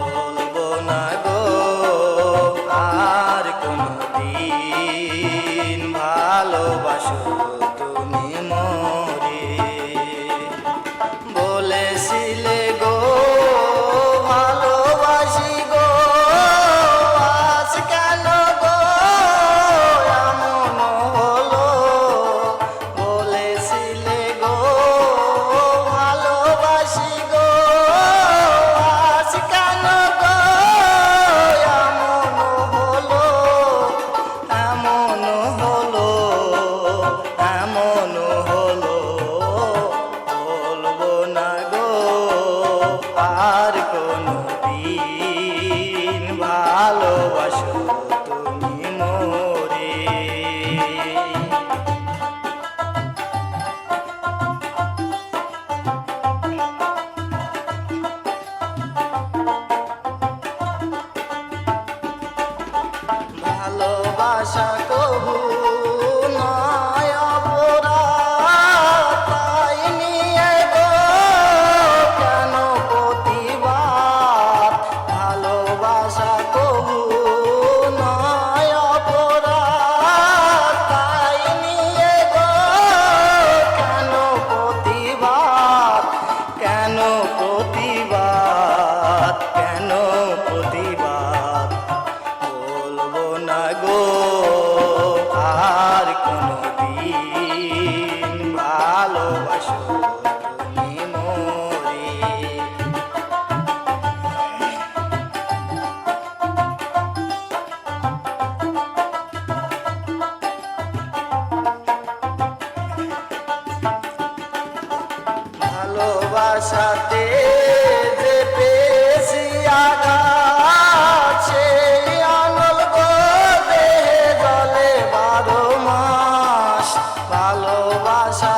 বলবো না গো আর কোনদিন ভালোবাসো তুমি মোরে। বলেছিলে গো ভালোবাসি গো, আজ কেন গো এমন হলো। বলেছিলে গো ভালোবাসি গো, আজ কেন গো এমন হলো। এমন হলো, এমন হলো। বলবো না গো আর কোনদিন ভালোবাসো তুমি মোরে। ভালোবাসা কবু নয় অপরাধ, তাই নিয়ে গো কেন প্রতিবাদ। ভালোবাসা কবু নয় অপরাধ, তাই নিয়ে গো কেন প্রতিবাদ। কেন প্রতিবাদ, কেন প্রতিবাদ। বলবো না গো আর কোনদিন ভালোবাসো তুমি মোরে। ভালোবাসাতে যে পেয়েছি আঘাত, সেই আনল গো দেহে জলে 12 মাস। ভালোবাসা